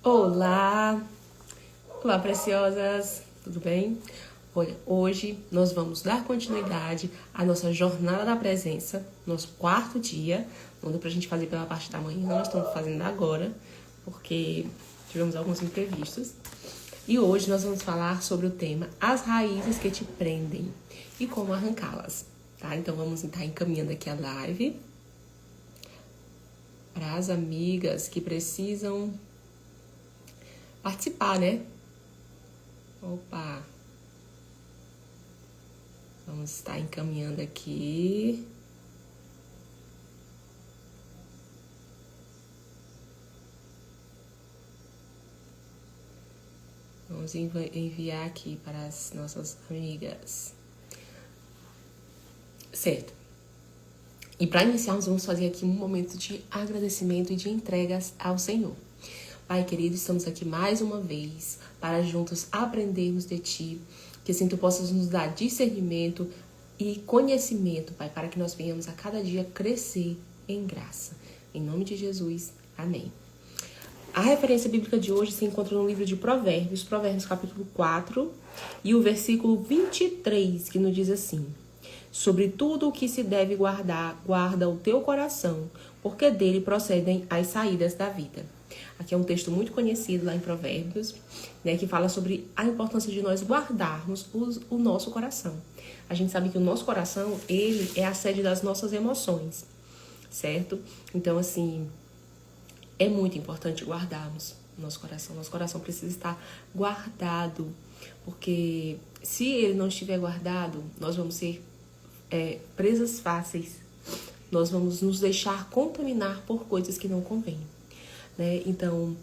Olá! Olá, preciosas! Tudo bem? Olha, hoje nós vamos dar continuidade à nossa jornada da presença, nosso quarto dia. Não deu pra gente fazer pela parte da manhã, nós estamos fazendo agora, porque tivemos alguns imprevistos. E hoje nós vamos falar sobre o tema As Raízes que te prendem e como arrancá-las, tá? Então vamos estar encaminhando aqui a live para as amigas que precisam participar, né? Opa! Vamos estar encaminhando aqui. Vamos enviar aqui para as nossas amigas. Certo. E para iniciarmos, vamos fazer aqui um momento de agradecimento e de entregas ao Senhor. Pai querido, estamos aqui mais uma vez para juntos aprendermos de Ti, que assim Tu possas nos dar discernimento e conhecimento, Pai, para que nós venhamos a cada dia crescer em graça. Em nome de Jesus, amém. A referência bíblica de hoje se encontra no livro de Provérbios, Provérbios capítulo 4, e o versículo 23, que nos diz assim: sobre tudo o que se deve guardar, guarda o teu coração, porque dele procedem as saídas da vida. Aqui é um texto muito conhecido lá em Provérbios, né, que fala sobre a importância de nós guardarmos o nosso coração. A gente sabe que o nosso coração, ele é a sede das nossas emoções, certo? Então, assim, é muito importante guardarmos o nosso coração. Nosso coração precisa estar guardado, porque se ele não estiver guardado, nós vamos ser presas fáceis. Nós vamos nos deixar contaminar por coisas que não convêm, né? Então,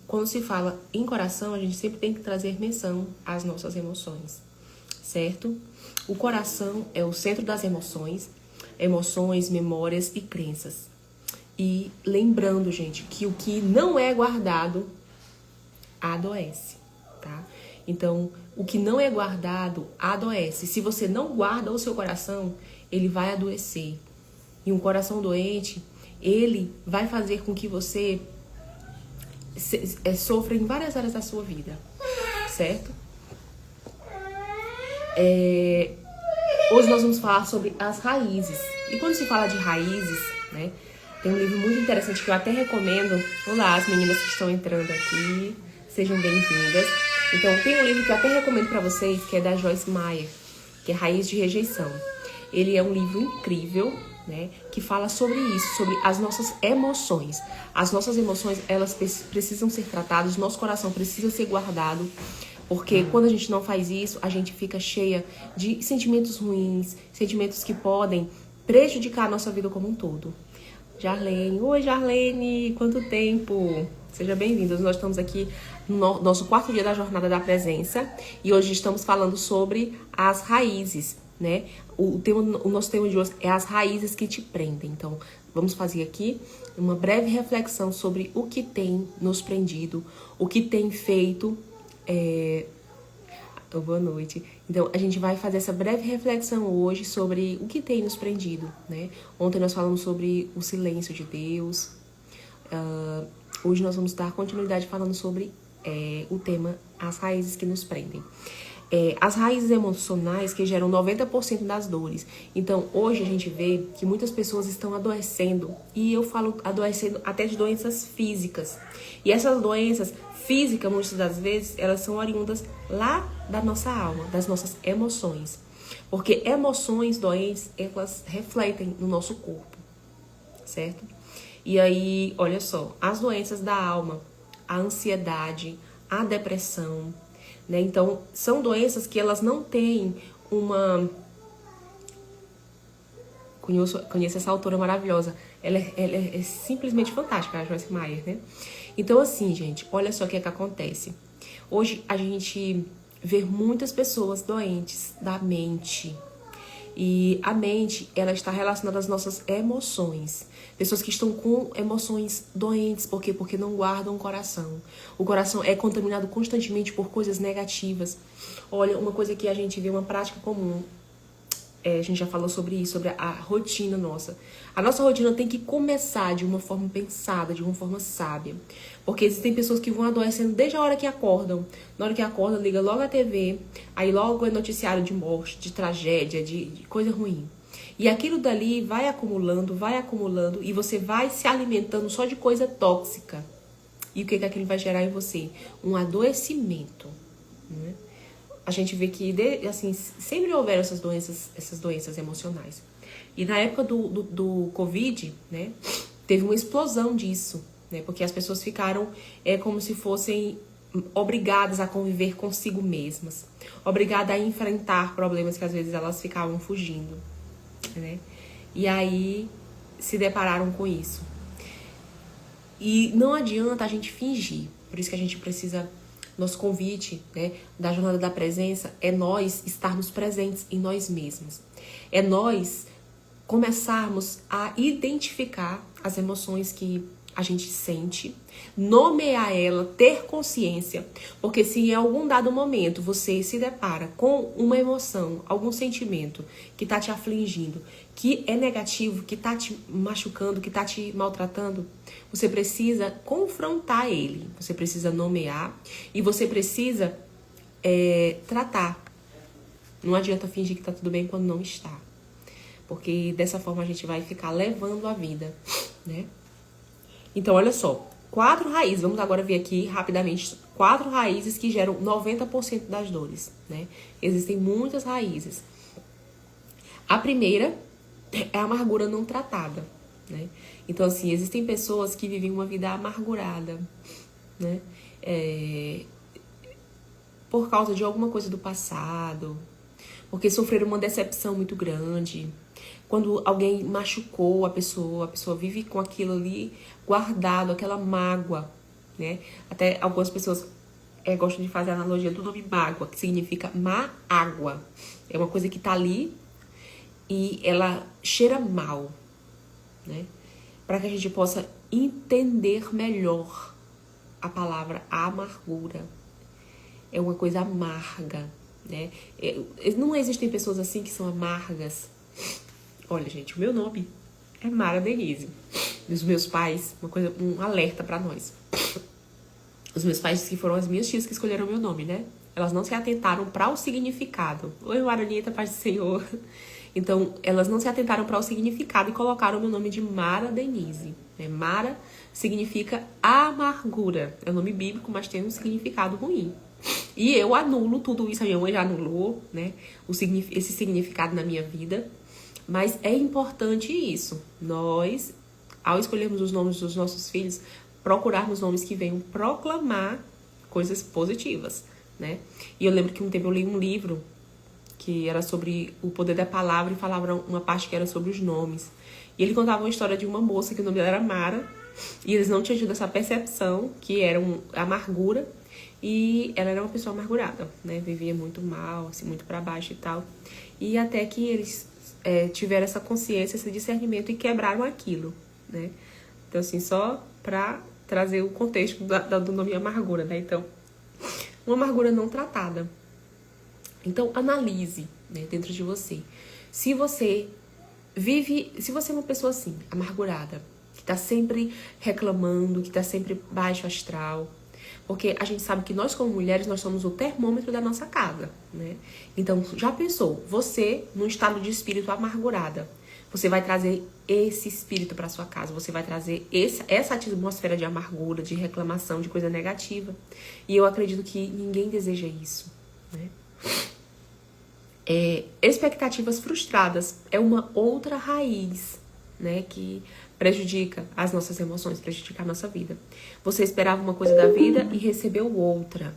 quando se fala em coração, a gente sempre tem que trazer menção às nossas emoções, certo? O coração é o centro das emoções, memórias e crenças. E lembrando, gente, que o que não é guardado adoece, tá? Então, o que não é guardado adoece. Se você não guarda o seu coração, ele vai adoecer. E um coração doente, ele vai fazer com que você sofra em várias áreas da sua vida, certo? Hoje nós vamos falar sobre as raízes. E quando se fala de raízes, né, tem um livro muito interessante que eu até recomendo. Olá, as meninas que estão entrando aqui, sejam bem-vindas. Então, tem um livro que eu até recomendo para vocês, que é da Joyce Meyer, que é Raiz de Rejeição. Ele é um livro incrível, né, que fala sobre isso, sobre as nossas emoções. As nossas emoções, elas precisam ser tratadas, nosso coração precisa ser guardado, porque quando a gente não faz isso, a gente fica cheia de sentimentos ruins, sentimentos que podem prejudicar a nossa vida como um todo. Jarlene, oi Jarlene, quanto tempo? Seja bem-vindos, nós estamos aqui no nosso quarto dia da Jornada da Presença e hoje estamos falando sobre as raízes, né? O nosso tema de hoje é as raízes que te prendem. Então, vamos fazer aqui uma breve reflexão sobre o que tem nos prendido, o que tem feito... Boa noite. Então, a gente vai fazer essa breve reflexão hoje sobre o que tem nos prendido, né? Ontem nós falamos sobre o silêncio de Deus. Hoje nós vamos dar continuidade falando sobre o tema As Raízes que nos prendem. As raízes emocionais que geram 90% das dores. Então, hoje a gente vê que muitas pessoas estão adoecendo. E eu falo adoecendo até de doenças físicas. E essas doenças físicas, muitas das vezes, elas são oriundas lá da nossa alma, das nossas emoções. Porque emoções doentes, elas refletem no nosso corpo, certo? E aí, olha só, as doenças da alma, a ansiedade, a depressão, né? Então, são doenças que elas não têm uma... Conheço essa autora maravilhosa. Ela é simplesmente fantástica, a Joyce Meyer, né? Então, assim, gente, olha só o que é que acontece. Hoje, a gente vê muitas pessoas doentes da mente. E a mente, ela está relacionada às nossas emoções. Pessoas que estão com emoções doentes, por quê? Porque não guardam o coração. O coração é contaminado constantemente por coisas negativas. Olha, uma coisa que a gente vê, uma prática comum, a gente já falou sobre isso, sobre a rotina nossa. A nossa rotina tem que começar de uma forma pensada, de uma forma sábia. Porque existem pessoas que vão adoecendo desde a hora que acordam. Na hora que acordam, liga logo a TV, aí logo é noticiário de morte, de tragédia, de coisa ruim. E aquilo dali vai acumulando, e você vai se alimentando só de coisa tóxica. E o que aquilo vai gerar em você? Um adoecimento, né? A gente vê que, assim, sempre houveram essas doenças emocionais. E na época do Covid, né, teve uma explosão disso, né, porque as pessoas ficaram como se fossem obrigadas a conviver consigo mesmas, obrigadas a enfrentar problemas que às vezes elas ficavam fugindo, né? E aí se depararam com isso. E não adianta a gente fingir, por isso que a gente precisa... Nosso convite, né, da Jornada da Presença é nós estarmos presentes em nós mesmos. É nós começarmos a identificar as emoções que a gente sente, nomear ela, ter consciência. Porque se em algum dado momento você se depara com uma emoção, algum sentimento que está te afligindo, que é negativo, que está te machucando, que está te maltratando, você precisa confrontar ele, você precisa nomear e você precisa tratar. Não adianta fingir que está tudo bem quando não está. Porque dessa forma a gente vai ficar levando a vida, né? Então, olha só, 4 raízes, vamos agora ver aqui rapidamente, 4 raízes que geram 90% das dores, né? Existem muitas raízes. A primeira é a amargura não tratada, né? Então, assim, existem pessoas que vivem uma vida amargurada, né? Por causa de alguma coisa do passado, porque sofreram uma decepção muito grande. Quando alguém machucou a pessoa vive com aquilo ali guardado, aquela mágoa, né? Até algumas pessoas gostam de fazer a analogia do nome mágoa, que significa má água. É uma coisa que tá ali e ela cheira mal, né? Para que a gente possa entender melhor a palavra amargura. É uma coisa amarga, né? Não existem pessoas assim que são amargas. Olha, gente, o meu nome é Mara Denise. Os meus pais, um alerta pra nós. Os meus pais, que foram as minhas tias que escolheram meu nome, né? Elas não se atentaram para o significado. Oi, Maranita, paz do Senhor. Então, elas não se atentaram para o significado e colocaram meu nome de Mara Denise. Mara significa amargura. É um nome bíblico, mas tem um significado ruim. E eu anulo tudo isso, a minha mãe já anulou, né? Esse significado na minha vida. Mas é importante isso. Nós, ao escolhermos os nomes dos nossos filhos, procurarmos nomes que venham proclamar coisas positivas, né? E eu lembro que um tempo eu li um livro que era sobre o poder da palavra e falava uma parte que era sobre os nomes. E ele contava uma história de uma moça que o nome dela era Mara e eles não tinham tido essa percepção que era amargura e ela era uma pessoa amargurada, né? Vivia muito mal, assim, muito pra baixo e tal. E até que eles tiveram essa consciência, esse discernimento e quebraram aquilo, né? Então, assim, só pra trazer o contexto do nome amargura, né? Então, uma amargura não tratada. Então, analise, né, dentro de você. Se você é uma pessoa assim, amargurada, que tá sempre reclamando, que tá sempre baixo astral, porque a gente sabe que nós, como mulheres, nós somos o termômetro da nossa casa, né? Então, já pensou? Você, num estado de espírito amargurada, você vai trazer esse espírito para sua casa, você vai trazer essa atmosfera de amargura, de reclamação, de coisa negativa. E eu acredito que ninguém deseja isso, né? Expectativas frustradas é uma outra raiz, né, que prejudica as nossas emoções, prejudica a nossa vida. Você esperava uma coisa da vida e recebeu outra.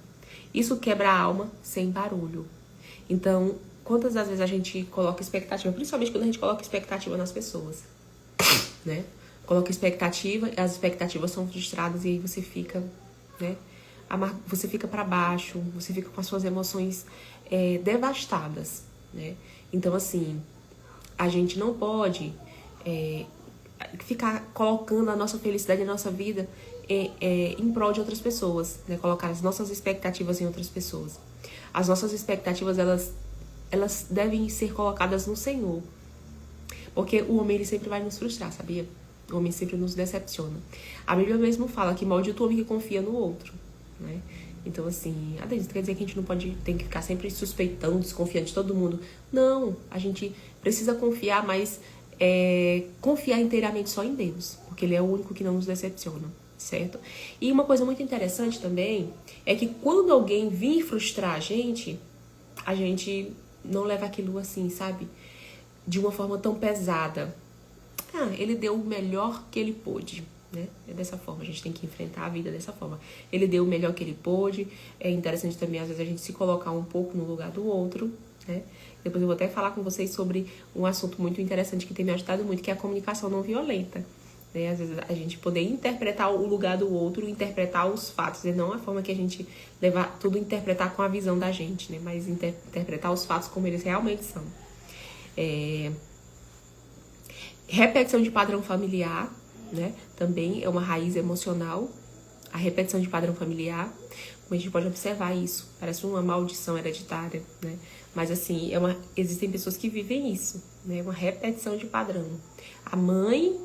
Isso quebra a alma sem barulho. Então, quantas das vezes a gente coloca expectativa, principalmente quando a gente coloca expectativa nas pessoas, né? Coloca expectativa e as expectativas são frustradas e aí você fica, né, você fica para baixo, você fica com as suas emoções devastadas, né? Então, assim, a gente não pode ficar colocando a nossa felicidade, a nossa vida em prol de outras pessoas, né? Colocar as nossas expectativas em outras pessoas. As nossas expectativas, elas elas devem ser colocadas no Senhor. Porque o homem, ele sempre vai nos frustrar, sabia? O homem sempre nos decepciona. A Bíblia mesmo fala que maldito o homem que confia no outro, né? Então, assim, isso quer dizer que a gente não tem que ficar sempre suspeitando, desconfiando de todo mundo. Não, a gente precisa confiar, mas confiar inteiramente só em Deus, porque Ele é o único que não nos decepciona, certo? E uma coisa muito interessante também é que quando alguém vir frustrar a gente não leva aquilo assim, sabe? De uma forma tão pesada. Ele deu o melhor que ele pôde, né? É dessa forma, a gente tem que enfrentar a vida dessa forma. Ele deu o melhor que ele pôde. É interessante também, às vezes, a gente se colocar um pouco no lugar do outro, né? Depois eu vou até falar com vocês sobre um assunto muito interessante que tem me ajudado muito, que é a comunicação não violenta. Né? Às vezes a gente poder interpretar o lugar do outro, interpretar os fatos, e não a forma que a gente levar tudo interpretar com a visão da gente, né? Mas interpretar os fatos como eles realmente são. Repetição de padrão familiar, né? Também é uma raiz emocional. A repetição de padrão familiar, como a gente pode observar isso, parece uma maldição hereditária, né? Mas assim, existem pessoas que vivem isso, né? Uma repetição de padrão. A mãe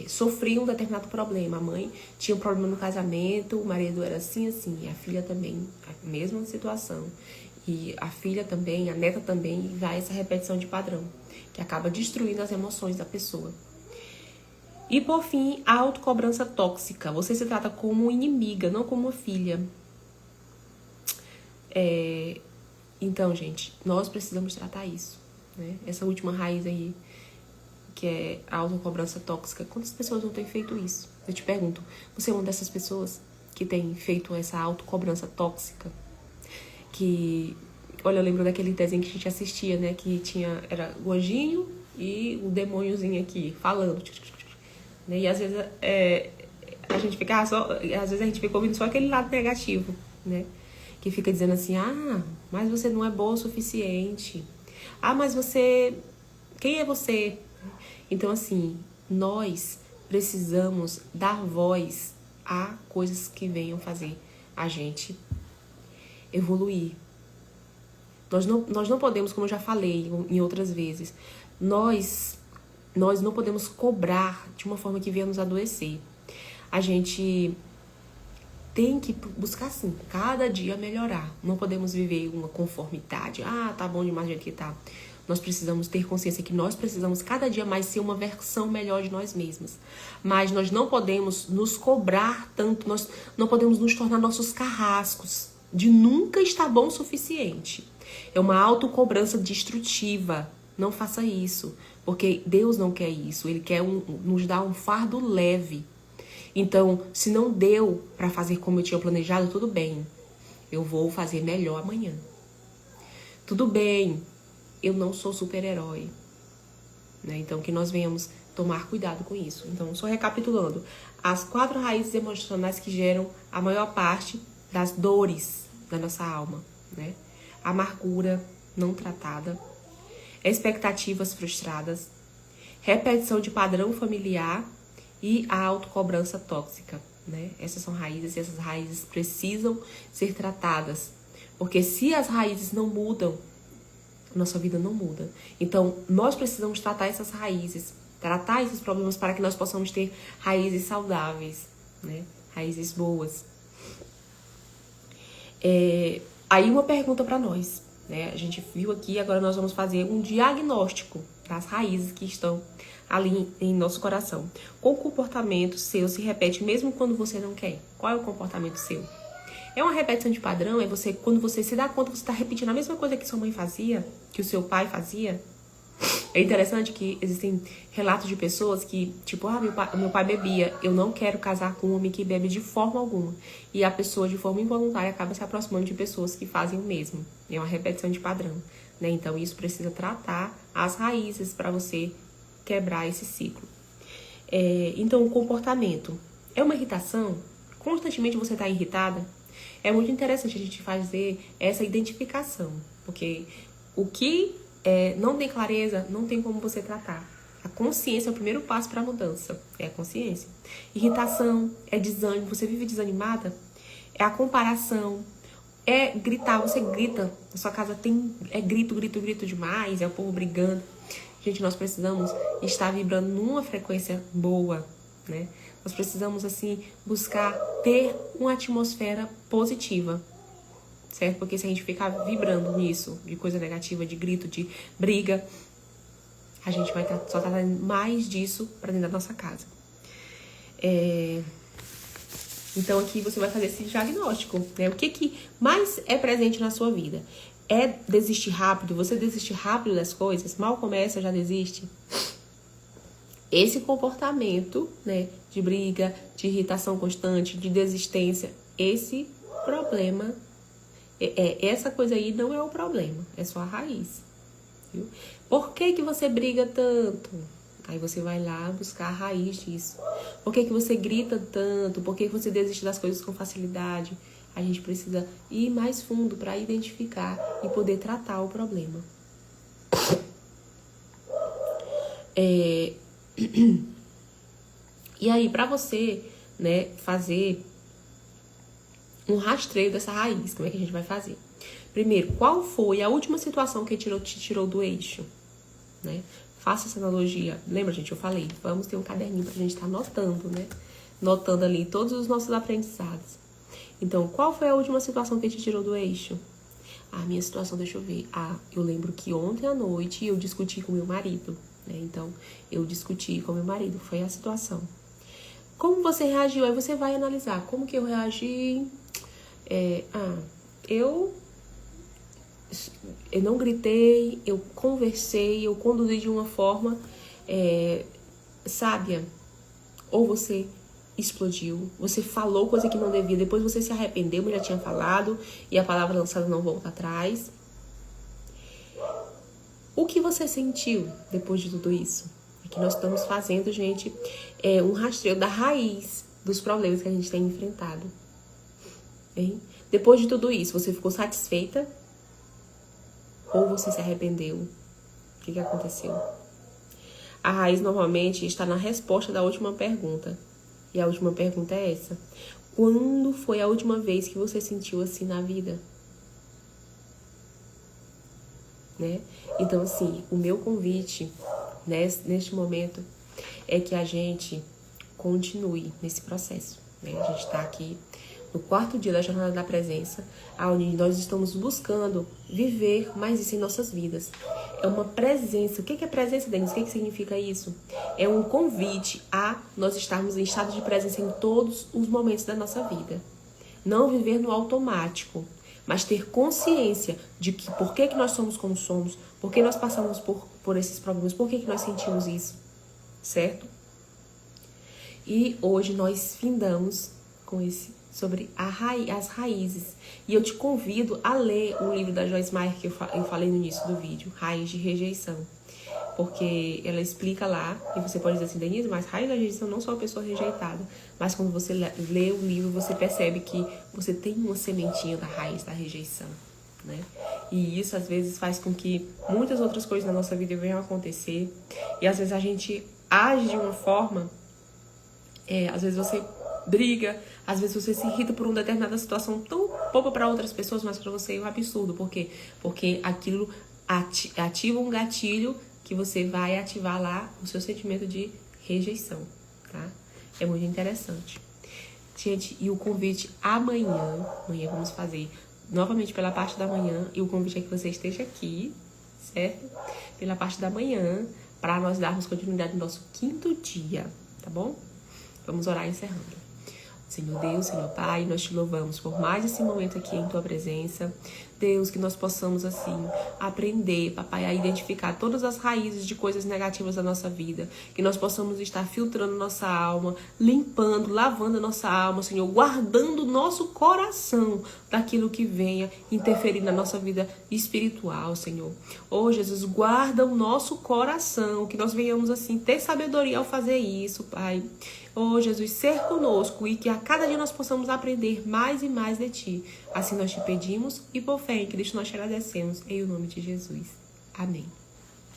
sofria um determinado problema, a mãe tinha um problema no casamento, o marido era assim, e a filha também, a mesma situação. E a filha também, a neta também, e vai essa repetição de padrão, que acaba destruindo as emoções da pessoa. E por fim, a autocobrança tóxica. Você se trata como inimiga, não como uma filha. Então, gente, nós precisamos tratar isso, né? Essa última raiz aí, que é a autocobrança tóxica. Quantas pessoas não têm feito isso? Eu te pergunto, você é uma dessas pessoas que tem feito essa autocobrança tóxica? Olha, eu lembro daquele desenho que a gente assistia, né? Que era o anjinho e o demôniozinho aqui, falando. Né? E às vezes a gente fica ouvindo só aquele lado negativo, né? Que fica dizendo assim, mas você não é boa o suficiente. Mas quem é você? Então, assim, nós precisamos dar voz a coisas que venham fazer a gente evoluir. Nós não podemos, como eu já falei em outras vezes, nós não podemos cobrar de uma forma que venha nos adoecer. A gente tem que buscar, sim, cada dia melhorar. Não podemos viver uma conformidade. Tá bom demais do jeito que tá. Nós precisamos ter consciência que nós precisamos cada dia mais ser uma versão melhor de nós mesmas. Mas nós não podemos nos cobrar tanto, nós não podemos nos tornar nossos carrascos de nunca estar bom o suficiente. É uma autocobrança destrutiva. Não faça isso, porque Deus não quer isso. Ele quer nos dar um fardo leve. Então, se não deu para fazer como eu tinha planejado, tudo bem. Eu vou fazer melhor amanhã. Tudo bem, eu não sou super-herói. Né? Então, que nós venhamos tomar cuidado com isso. Então, só recapitulando. As 4 raízes emocionais que geram a maior parte das dores da nossa alma. Né? Amargura não tratada. Expectativas frustradas. Repetição de padrão familiar. E a autocobrança tóxica, né? Essas são raízes e essas raízes precisam ser tratadas. Porque se as raízes não mudam, nossa vida não muda. Então, nós precisamos tratar essas raízes, tratar esses problemas para que nós possamos ter raízes saudáveis, né? Raízes boas. Aí uma pergunta para nós, né? A gente viu aqui, agora nós vamos fazer um diagnóstico das raízes que estão ali em nosso coração. Qual comportamento seu se repete mesmo quando você não quer? Qual é o comportamento seu? É uma repetição de padrão? É quando você se dá conta, você está repetindo a mesma coisa que sua mãe fazia? Que o seu pai fazia? É interessante que existem relatos de pessoas que, tipo, meu pai bebia, eu não quero casar com um homem que bebe de forma alguma. E a pessoa, de forma involuntária, acaba se aproximando de pessoas que fazem o mesmo. É uma repetição de padrão, né? Então, isso precisa tratar as raízes para você quebrar esse ciclo. Então, o comportamento é uma irritação? Constantemente você está irritada? É muito interessante a gente fazer essa identificação, porque o que não tem clareza, não tem como você tratar. A consciência é o primeiro passo para a mudança, é a consciência. Irritação, é desânimo, você vive desanimada? É a comparação. é gritar, você grita, na sua casa é grito demais, é o povo brigando. Gente, nós precisamos estar vibrando numa frequência boa, né? Nós precisamos, assim, buscar ter uma atmosfera positiva, certo? Porque se a gente ficar vibrando nisso, de coisa negativa, de grito, de briga, a gente vai só estar trazendo mais disso para dentro da nossa casa. Então aqui você vai fazer esse diagnóstico, né? O que mais é presente na sua vida? É desistir rápido? Você desiste rápido das coisas? Mal começa, já desiste? Esse comportamento, né, de briga, de irritação constante, de desistência, esse problema, essa coisa aí não é o problema, é só a raiz, viu? Por que você briga tanto? Aí você vai lá buscar a raiz disso. Por que você grita tanto? Por que você desiste das coisas com facilidade? A gente precisa ir mais fundo para identificar e poder tratar o problema. E aí, para você, né, fazer um rastreio dessa raiz, como é que a gente vai fazer? Primeiro, qual foi a última situação que te tirou do eixo, né? Faça essa analogia. Lembra, gente, eu falei, vamos ter um caderninho pra gente estar anotando, né? Notando ali todos os nossos aprendizados. Então, qual foi a última situação que te tirou do eixo? A minha situação, deixa eu ver. Eu lembro que ontem à noite eu discuti com meu marido, né? Então, eu discuti com meu marido, foi a situação. Como você reagiu? Aí você vai analisar. Como que eu reagi? Eu não gritei, eu conversei, eu conduzi de uma forma sábia. Ou você explodiu, você falou coisa que não devia, depois você se arrependeu, mas já tinha falado, e a palavra lançada não volta atrás. O que você sentiu depois de tudo isso? Aqui nós estamos fazendo, gente, um rastreio da raiz dos problemas que a gente tem enfrentado. Hein? Depois de tudo isso, você ficou satisfeita? Ou você se arrependeu? O que aconteceu? A raiz normalmente está na resposta da última pergunta. E a última pergunta é essa. Quando foi a última vez que você sentiu assim na vida? Né? Então, assim, o meu convite, né, neste momento é que a gente continue nesse processo. Né? A gente está aqui no 4º dia da Jornada da Presença, onde nós estamos buscando viver mais isso em nossas vidas. É uma presença. O que é presença, Denise? O que significa isso? É um convite a nós estarmos em estado de presença em todos os momentos da nossa vida. Não viver no automático, mas ter consciência de que por que nós somos como somos, por que nós passamos por esses problemas, por que nós sentimos isso, certo? E hoje nós findamos com sobre as raízes. E eu te convido a ler o livro da Joyce Meyer que eu falei no início do vídeo, Raiz de Rejeição. Porque ela explica lá, e você pode dizer assim, Denise, mas raiz da rejeição não só a pessoa rejeitada. Mas quando você lê o livro, você percebe que você tem uma sementinha da raiz da rejeição, né? E isso às vezes faz com que muitas outras coisas na nossa vida venham a acontecer. E às vezes a gente age de uma forma, às vezes você briga, às vezes você se irrita por uma determinada situação tão boba para outras pessoas, mas para você é um absurdo. Por quê? Porque aquilo ativa um gatilho que você vai ativar lá o seu sentimento de rejeição, tá? É muito interessante. Gente, e o convite amanhã vamos fazer novamente pela parte da manhã, e o convite é que você esteja aqui, certo? Pela parte da manhã, para nós darmos continuidade no nosso 5º dia, tá bom? Vamos orar encerrando. Senhor Deus, Senhor Pai, nós te louvamos por mais esse momento aqui em Tua presença. Deus, que nós possamos, assim, aprender, Papai, a identificar todas as raízes de coisas negativas da nossa vida. Que nós possamos estar filtrando nossa alma, limpando, lavando a nossa alma, Senhor, guardando o nosso coração daquilo que venha interferir na nossa vida espiritual, Senhor. Oh, Jesus, guarda o nosso coração, que nós venhamos, assim, ter sabedoria ao fazer isso, Pai. Oh, Jesus, ser conosco e que a cada dia nós possamos aprender mais e mais de Ti. Assim nós te pedimos e por fé em Cristo nós te agradecemos. Em nome de Jesus. Amém.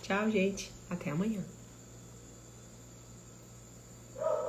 Tchau, gente. Até amanhã.